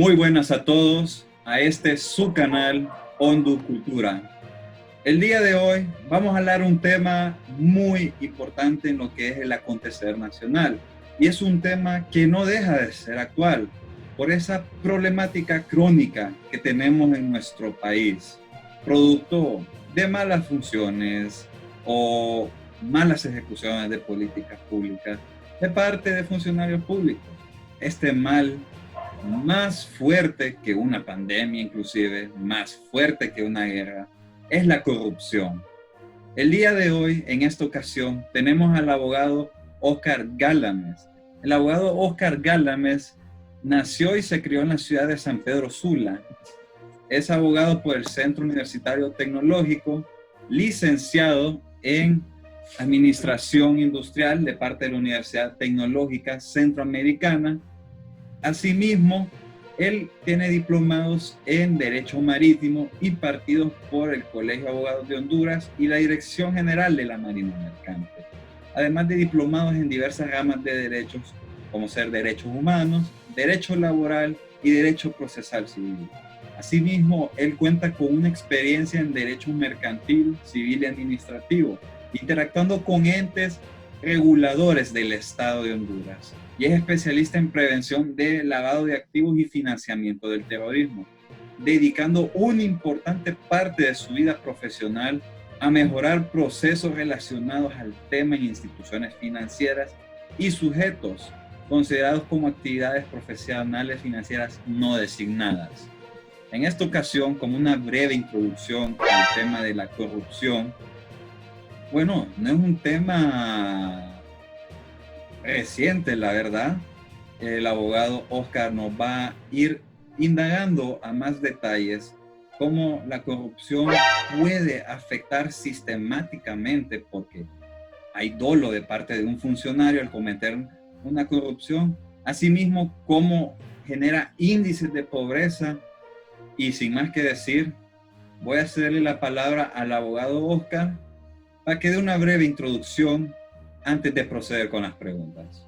Muy buenas a todos a este su canal Hondu Cultura. El día de hoy vamos a hablar un tema muy importante en lo que es el acontecer nacional, y es un tema que no deja de ser actual por esa problemática crónica que tenemos en nuestro país, producto de malas funciones o malas ejecuciones de políticas públicas de parte de funcionarios públicos. Este mal más fuerte que una pandemia, inclusive más fuerte que una guerra, es la corrupción. El día de hoy, en esta ocasión, tenemos al abogado Oscar Gálames. El abogado Oscar Gálames nació y se crió en la ciudad de San Pedro Sula. Es abogado por el Centro Universitario Tecnológico, licenciado en Administración Industrial de parte de la Universidad Tecnológica Centroamericana. Asimismo, él tiene diplomados en Derecho Marítimo impartidos por el Colegio de Abogados de Honduras y la Dirección General de la Marina Mercante, además de diplomados en diversas ramas de derechos, como ser derechos humanos, derecho laboral y derecho procesal civil. Asimismo, él cuenta con una experiencia en derecho mercantil, civil y administrativo, interactuando con entes reguladores del Estado de Honduras, y es especialista en prevención de lavado de activos y financiamiento del terrorismo, dedicando una importante parte de su vida profesional a mejorar procesos relacionados al tema en instituciones financieras y sujetos considerados como actividades profesionales financieras no designadas. En esta ocasión, como una breve introducción al tema de la corrupción, bueno, no es un tema reciente, la verdad. El abogado Oscar nos va a ir indagando a más detalles cómo la corrupción puede afectar sistemáticamente, porque hay dolo de parte de un funcionario al cometer una corrupción. Asimismo, cómo genera índices de pobreza. Y sin más que decir, voy a cederle la palabra al abogado Oscar para que dé una breve introducción antes de proceder con las preguntas.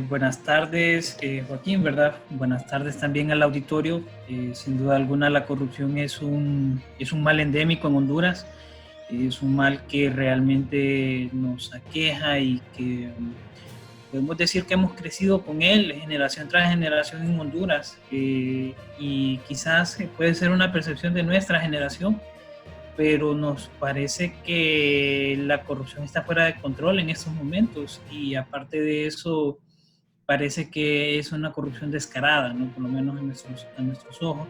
Buenas tardes, Joaquín, ¿verdad? Buenas tardes también al auditorio. Sin duda alguna, la corrupción es un mal endémico en Honduras. Es un mal que realmente nos aqueja y que podemos decir que hemos crecido con él generación tras generación en Honduras. Y quizás puede ser una percepción de nuestra generación, pero nos parece que la corrupción está fuera de control en estos momentos, y aparte de eso parece que es una corrupción descarada, ¿no? Por lo menos a nuestros ojos.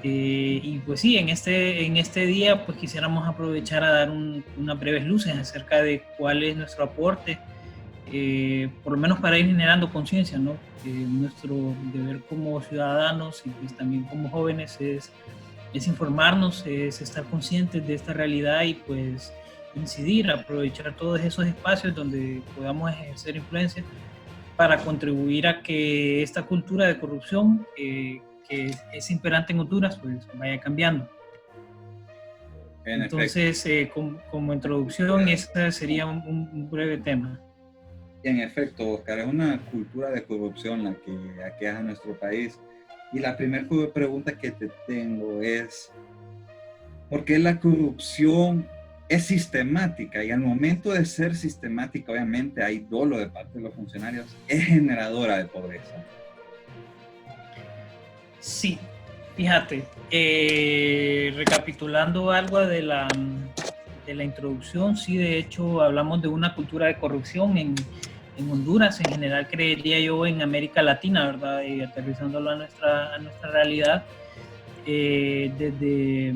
Y pues sí, en este día pues quisiéramos aprovechar a dar unas breves luces acerca de cuál es nuestro aporte, por lo menos para ir generando conciencia, ¿no? Nuestro deber como ciudadanos y pues también como jóvenes es informarnos, es estar conscientes de esta realidad y pues incidir, aprovechar todos esos espacios donde podamos ejercer influencia para contribuir a que esta cultura de corrupción que es imperante en Honduras pues vaya cambiando. Entonces, como introducción, ese sería un breve tema. En efecto, Oscar, es una cultura de corrupción la que aqueja a nuestro país. Y la primera pregunta que te tengo es, ¿por qué la corrupción es sistemática? Y al momento de ser sistemática, obviamente hay dolo de parte de los funcionarios, es generadora de pobreza. Sí, fíjate, recapitulando algo de la introducción, sí, de hecho hablamos de una cultura de corrupción en Honduras, en general creería yo en América Latina, ¿verdad? Y aterrizándolo a nuestra realidad, desde,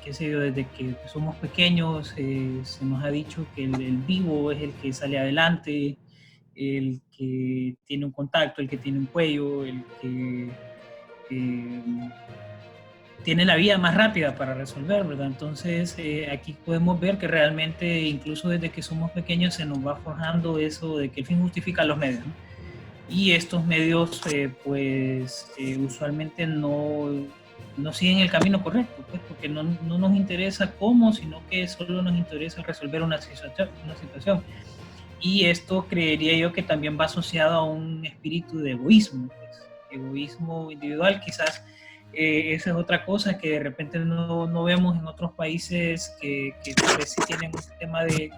qué sé yo, desde que somos pequeños se nos ha dicho que el vivo es el que sale adelante, el que tiene un contacto, el que tiene un cuello, el que tiene la vía más rápida para resolver, ¿verdad? Entonces, aquí podemos ver que realmente, incluso desde que somos pequeños, se nos va forjando eso de que el fin justifica los medios, ¿no? Y estos medios, usualmente no siguen el camino correcto, pues, porque no nos interesa cómo, sino que solo nos interesa resolver una situación. y esto creería yo que también va asociado a un espíritu de egoísmo, pues, egoísmo individual, quizás. Esa es otra cosa que de repente no vemos en otros países que tal vez sí tienen un sistema de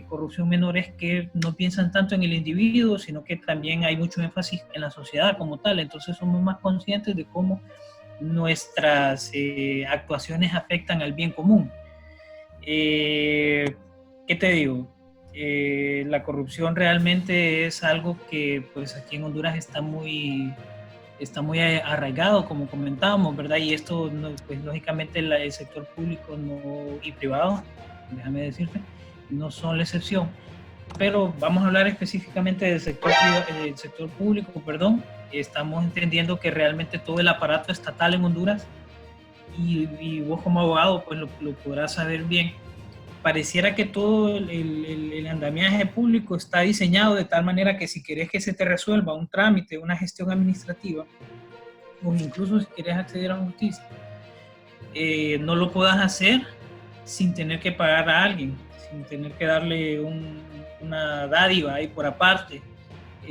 corrupción menores, que no piensan tanto en el individuo, sino que también hay mucho énfasis en la sociedad como tal. Entonces somos más conscientes de cómo nuestras actuaciones afectan al bien común. ¿Qué te digo? La corrupción realmente es algo que pues aquí en Honduras está muy arraigado, como comentábamos, ¿verdad? Y esto, no, pues lógicamente el sector público y privado, déjame decirte, no son la excepción. Pero vamos a hablar específicamente del sector público, perdón. Estamos entendiendo que realmente todo el aparato estatal en Honduras, y vos como abogado pues lo podrás saber bien, pareciera que todo el andamiaje público está diseñado de tal manera que si querés que se te resuelva un trámite, una gestión administrativa, o incluso si querés acceder a justicia, no lo puedas hacer sin tener que pagar a alguien, sin tener que darle una dádiva ahí por aparte,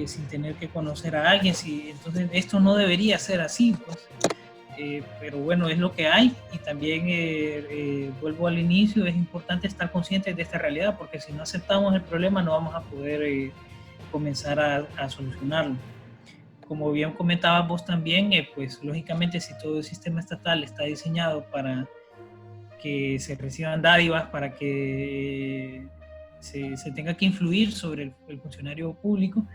sin tener que conocer a alguien. Entonces esto no debería ser así, pues. Pero bueno, es lo que hay, y también vuelvo al inicio, es importante estar conscientes de esta realidad, porque si no aceptamos el problema no vamos a poder comenzar a solucionarlo. Como bien comentabas vos también, pues lógicamente si todo el sistema estatal está diseñado para que se reciban dádivas, para que se tenga que influir sobre el funcionario público,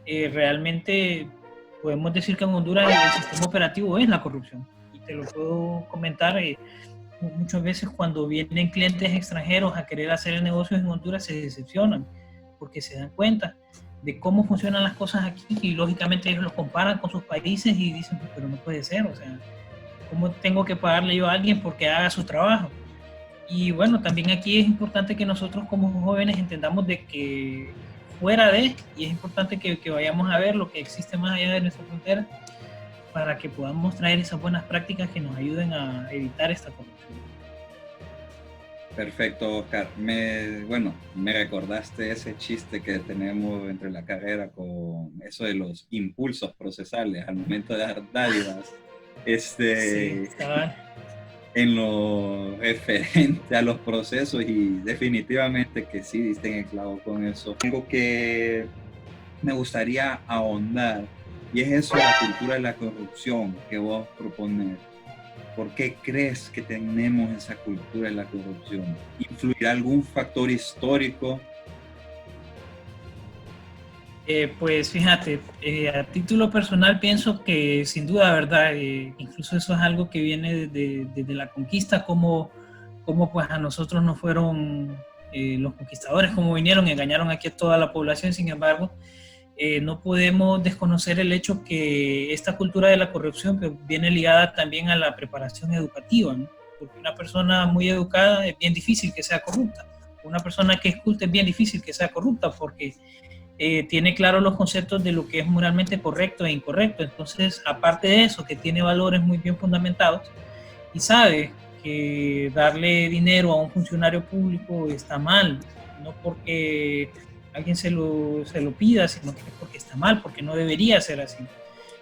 realmente podemos decir que en Honduras el sistema operativo es la corrupción. Y te lo puedo comentar, muchas veces cuando vienen clientes extranjeros a querer hacer negocios en Honduras se decepcionan, porque se dan cuenta de cómo funcionan las cosas aquí, y lógicamente ellos los comparan con sus países y dicen, pero no puede ser, o sea, ¿cómo tengo que pagarle yo a alguien porque haga su trabajo? Y bueno, también aquí es importante que nosotros como jóvenes entendamos de que fuera de, y es importante que vayamos a ver lo que existe más allá de nuestra frontera, para que podamos traer esas buenas prácticas que nos ayuden a evitar esta corrupción. Perfecto, Oscar. Me recordaste ese chiste que tenemos entre la carrera con eso de los impulsos procesales al momento de dar dádivas. Sí, cabal. En lo referente a los procesos, y definitivamente que sí diste en el clavo con eso. Algo que me gustaría ahondar, y es eso de la cultura de la corrupción que vos propones. ¿Por qué crees que tenemos esa cultura de la corrupción? ¿Influirá algún factor histórico? Pues fíjate, a título personal pienso que sin duda, ¿verdad? Incluso eso es algo que viene desde la conquista, como pues a nosotros nos fueron los conquistadores, como vinieron y engañaron aquí a toda la población. Sin embargo, no podemos desconocer el hecho que esta cultura de la corrupción pues, viene ligada también a la preparación educativa, ¿no? Porque una persona muy educada es bien difícil que sea corrupta. Una persona que es culta es bien difícil que sea corrupta, porque tiene claros los conceptos de lo que es moralmente correcto e incorrecto. Entonces, aparte de eso, que tiene valores muy bien fundamentados y sabe que darle dinero a un funcionario público está mal, no porque alguien se lo pida, sino que es porque está mal, porque no debería ser así.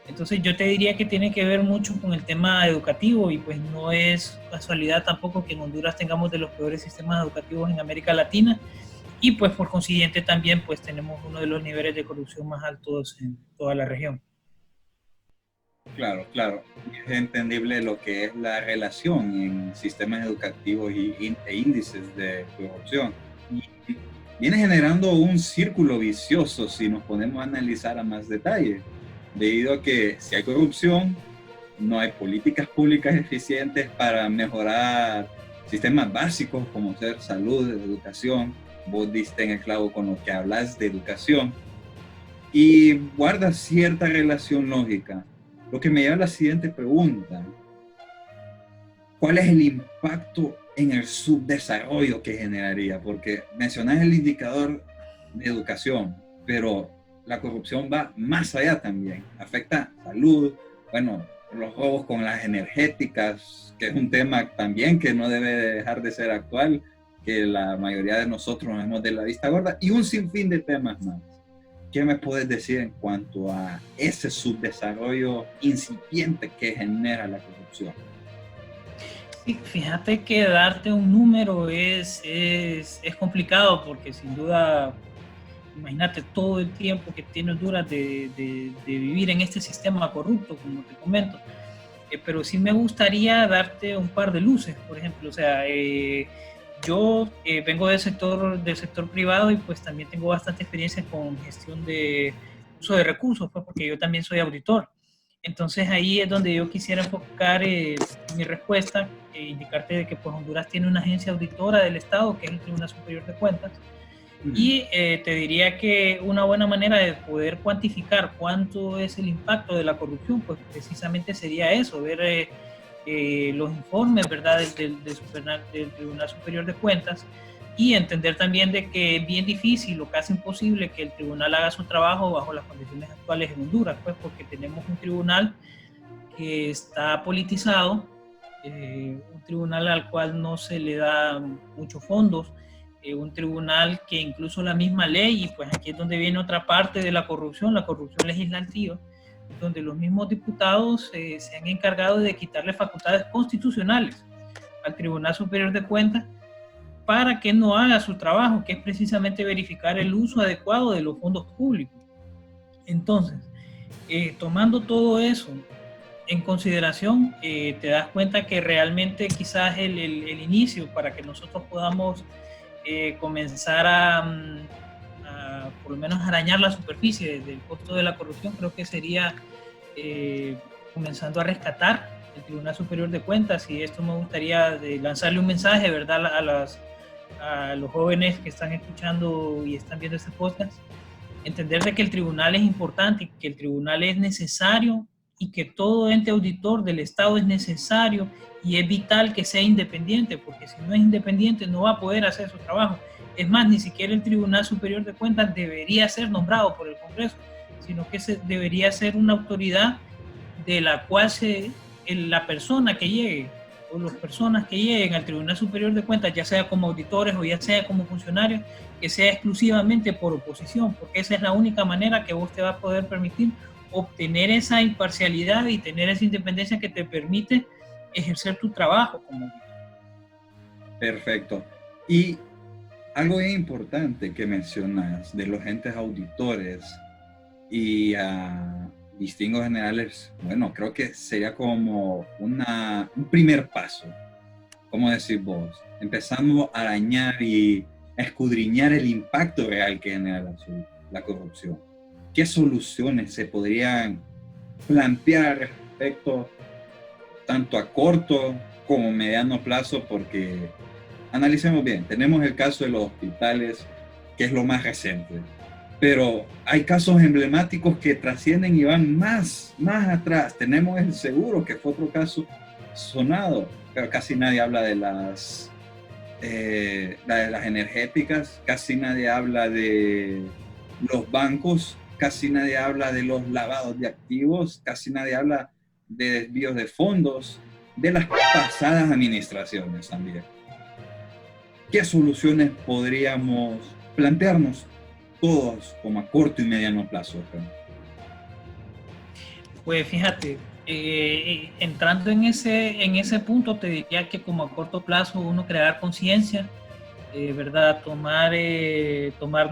Entonces yo te diría que tiene que ver mucho con el tema educativo, y pues no es casualidad tampoco que en Honduras tengamos de los peores sistemas educativos en América Latina, y pues por consiguiente también pues tenemos uno de los niveles de corrupción más altos en toda la región. Claro, claro. Es entendible lo que es la relación en sistemas educativos e índices de corrupción. Y viene generando un círculo vicioso si nos ponemos a analizar a más detalle, debido a que si hay corrupción, no hay políticas públicas eficientes para mejorar sistemas básicos como ser salud, educación. Vos diste en el clavo con lo que hablas de educación y guarda cierta relación lógica. Lo que me lleva a la siguiente pregunta: ¿cuál es el impacto en el subdesarrollo que generaría? Porque mencionas el indicador de educación, pero la corrupción va más allá también. Afecta salud, bueno, los robos con las energéticas, que es un tema también que no debe dejar de ser actual. que la mayoría de nosotros nos vemos de la vista gorda, y un sinfín de temas más. ¿Qué me puedes decir en cuanto a ese subdesarrollo incipiente que genera la corrupción? Sí, fíjate que darte un número es complicado porque sin duda, imagínate todo el tiempo que tiene Honduras de vivir en este sistema corrupto, como te comento. Pero sí me gustaría darte un par de luces, por ejemplo. O sea, yo vengo del sector privado y pues también tengo bastante experiencia con gestión de uso de recursos, pues porque yo también soy auditor. Entonces ahí es donde yo quisiera enfocar mi respuesta, indicarte de que pues Honduras tiene una agencia auditora del Estado, que es el Tribunal Superior de Cuentas, y te diría que una buena manera de poder cuantificar cuánto es el impacto de la corrupción, pues precisamente sería eso, ver los informes, ¿verdad?, del Tribunal Superior de Cuentas, y entender también de que es bien difícil o casi imposible que el tribunal haga su trabajo bajo las condiciones actuales en Honduras, pues porque tenemos un tribunal que está politizado, un tribunal al cual no se le da muchos fondos, un tribunal que incluso la misma ley, y pues aquí es donde viene otra parte de la corrupción legislativa, donde los mismos diputados se han encargado de quitarle facultades constitucionales al Tribunal Superior de Cuentas para que no haga su trabajo, que es precisamente verificar el uso adecuado de los fondos públicos. Entonces, tomando todo eso en consideración, te das cuenta que realmente quizás el inicio para que nosotros podamos comenzar a por lo menos arañar la superficie del costo de la corrupción, creo que sería comenzando a rescatar el Tribunal Superior de Cuentas, y esto me gustaría lanzarle un mensaje, ¿verdad?, a los jóvenes que están escuchando y están viendo este podcast, entender de que el tribunal es importante y que el tribunal es necesario y que todo ente auditor del Estado es necesario y es vital que sea independiente, porque si no es independiente no va a poder hacer su trabajo. Es más, ni siquiera el Tribunal Superior de Cuentas debería ser nombrado por el Congreso, sino que debería ser una autoridad de la cual la persona que llegue o las personas que lleguen al Tribunal Superior de Cuentas, ya sea como auditores o ya sea como funcionarios, que sea exclusivamente por oposición, porque esa es la única manera que vos te va a poder permitir obtener esa imparcialidad y tener esa independencia que te permite ejercer tu trabajo como auditor. Perfecto. Y algo bien importante que mencionas de los entes auditores y distingos generales, bueno, creo que sería como un primer paso, como decís vos, empezando a arañar y a escudriñar el impacto real que genera la corrupción. ¿Qué soluciones se podrían plantear respecto tanto a corto como mediano plazo? Porque analicemos bien, tenemos el caso de los hospitales, que es lo más reciente, pero hay casos emblemáticos que trascienden y van más atrás. Tenemos el seguro, que fue otro caso sonado, pero casi nadie habla de las energéticas, casi nadie habla de los bancos, casi nadie habla de los lavados de activos, casi nadie habla de desvíos de fondos, de las pasadas administraciones también. ¿Qué soluciones podríamos plantearnos todos como a corto y mediano plazo? Pues fíjate, entrando en ese punto, te diría que como a corto plazo uno crear conciencia, ¿verdad? Tomar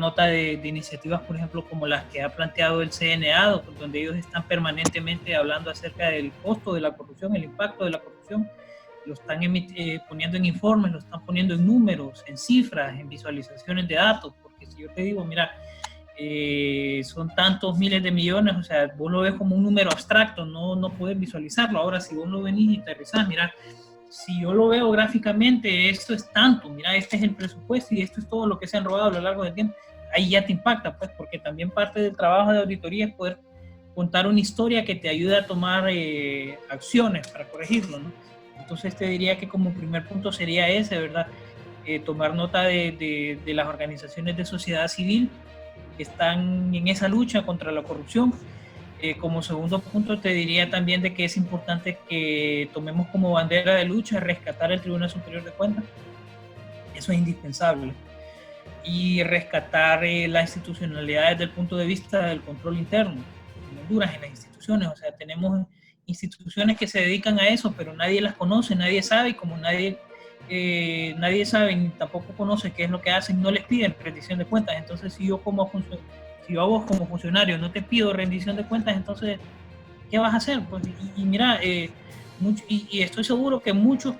nota de iniciativas, por ejemplo, como las que ha planteado el CNA, donde ellos están permanentemente hablando acerca del costo de la corrupción, el impacto de la corrupción, lo están poniendo en informes, lo están poniendo en números, en cifras, en visualizaciones de datos, porque si yo te digo, mira, son tantos miles de millones, o sea, vos lo ves como un número abstracto, no puedes visualizarlo. Ahora, si vos lo venís y aterrizás, mira, si yo lo veo gráficamente, esto es tanto, mira, este es el presupuesto y esto es todo lo que se han robado a lo largo del tiempo, ahí ya te impacta, pues, porque también parte del trabajo de auditoría es poder contar una historia que te ayude a tomar acciones para corregirlo, ¿no? Entonces te diría que como primer punto sería ese, ¿verdad? Tomar nota de las organizaciones de sociedad civil que están en esa lucha contra la corrupción. Como segundo punto te diría también de que es importante que tomemos como bandera de lucha rescatar el Tribunal Superior de Cuentas, Eso es indispensable. Y rescatar la institucionalidad desde el punto de vista del control interno en Honduras, en las instituciones. O sea, tenemos instituciones que se dedican a eso, pero nadie las conoce, nadie sabe, y como nadie sabe ni tampoco conoce qué es lo que hacen, no les piden rendición de cuentas. Entonces, si yo a vos como funcionario no te pido rendición de cuentas, entonces, ¿qué vas a hacer? Pues, mira, y estoy seguro que muchas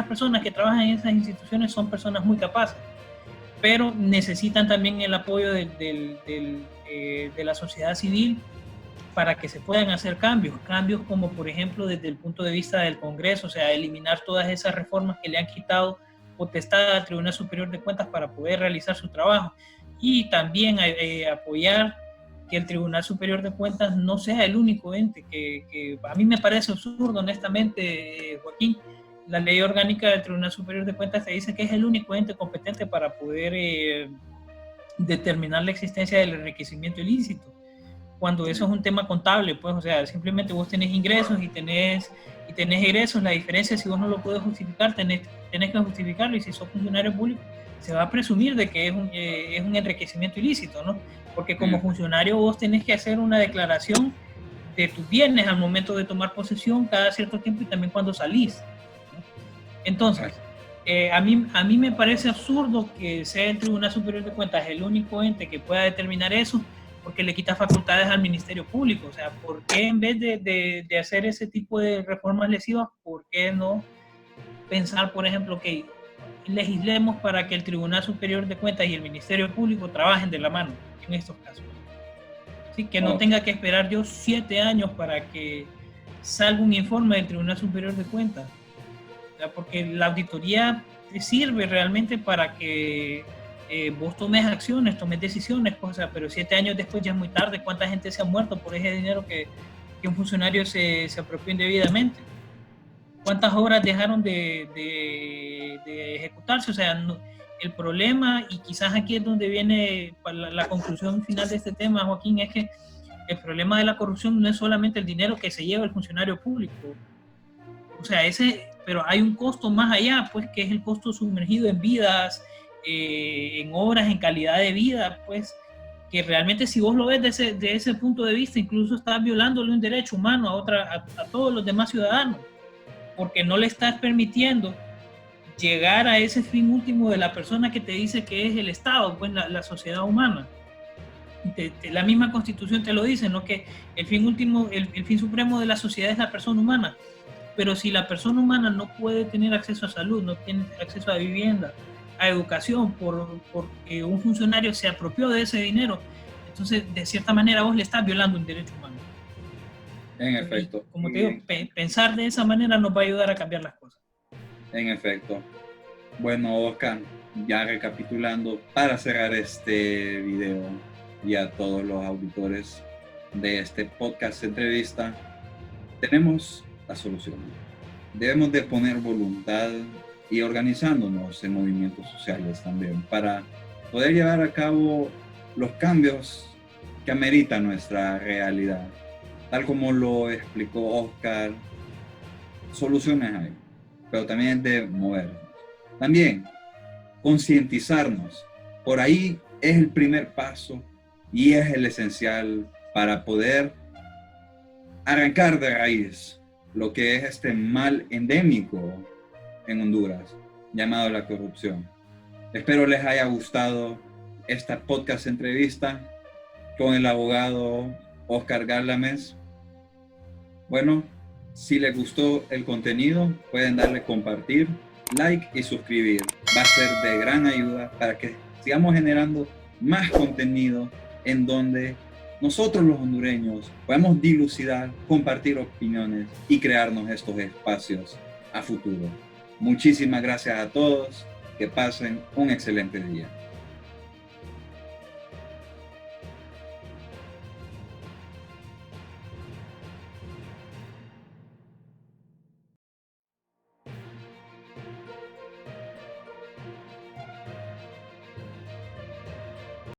personas que trabajan en esas instituciones son personas muy capaces, pero necesitan también el apoyo de la sociedad civil para que se puedan hacer cambios como por ejemplo desde el punto de vista del Congreso, o sea, eliminar todas esas reformas que le han quitado potestad al Tribunal Superior de Cuentas para poder realizar su trabajo, y también apoyar que el Tribunal Superior de Cuentas no sea el único ente, que a mí me parece absurdo, honestamente, Joaquín. La ley orgánica del Tribunal Superior de Cuentas te dice que es el único ente competente para poder determinar la existencia del enriquecimiento ilícito, cuando eso es un tema contable, pues, o sea, simplemente vos tenés ingresos y tenés egresos. La diferencia, si vos no lo puedes justificar, tenés que justificarlo, y si sos funcionario público, se va a presumir de que es un enriquecimiento ilícito, ¿no? Porque como funcionario vos tenés que hacer una declaración de tus bienes al momento de tomar posesión cada cierto tiempo, y también cuando salís, ¿no? Entonces, a mí me parece absurdo que sea el Tribunal Superior de Cuentas el único ente que pueda determinar eso, porque le quita facultades al Ministerio Público. O sea, ¿por qué en vez de hacer ese tipo de reformas lesivas, por qué no pensar, por ejemplo, que legislemos para que el Tribunal Superior de Cuentas y el Ministerio Público trabajen de la mano en estos casos? Así que no tenga que esperar yo 7 años para que salga un informe del Tribunal Superior de Cuentas. O sea, porque la auditoría te sirve realmente para que vos tomes acciones, tomes decisiones, pues, o sea, pero 7 años después ya es muy tarde. ¿Cuánta gente se ha muerto por ese dinero que un funcionario se apropió indebidamente? ¿Cuántas obras dejaron de ejecutarse? O sea, el problema, y quizás aquí es donde viene la conclusión final de este tema, Joaquín, es que el problema de la corrupción no es solamente el dinero que se lleva el funcionario público. O sea, pero hay un costo más allá, pues, que es el costo sumergido en vidas, en obras, en calidad de vida, pues, que realmente, si vos lo ves de ese punto de vista, incluso estás violándole un derecho humano a todos los demás ciudadanos, porque no le estás permitiendo llegar a ese fin último de la persona que te dice que es el Estado, pues la sociedad humana. La misma Constitución te lo dice, ¿no? Que el fin último, el fin supremo de la sociedad es la persona humana. Pero si la persona humana no puede tener acceso a salud, no tiene acceso a vivienda, a educación, porque un funcionario se apropió de ese dinero, entonces de cierta manera vos le estás violando un derecho humano. En efecto. Y, como te digo, pensar de esa manera nos va a ayudar a cambiar las cosas. En efecto. Bueno, Oscar, ya recapitulando, para cerrar este video, y a todos los auditores de este podcast entrevista, tenemos la solución. Debemos de poner voluntad y organizándonos en movimientos sociales también para poder llevar a cabo los cambios que amerita nuestra realidad. Tal como lo explicó Oscar, soluciones hay, pero también de movernos. También concientizarnos. Por ahí es el primer paso y es el esencial para poder arrancar de raíz lo que es este mal endémico en Honduras, llamado la corrupción. Espero les haya gustado esta podcast entrevista con el abogado Oscar Gálames. Bueno, si les gustó el contenido, pueden darle compartir, like y suscribir. Va a ser de gran ayuda para que sigamos generando más contenido en donde nosotros los hondureños podemos dilucidar, compartir opiniones y crearnos estos espacios a futuro. Muchísimas gracias a todos. Que pasen un excelente día.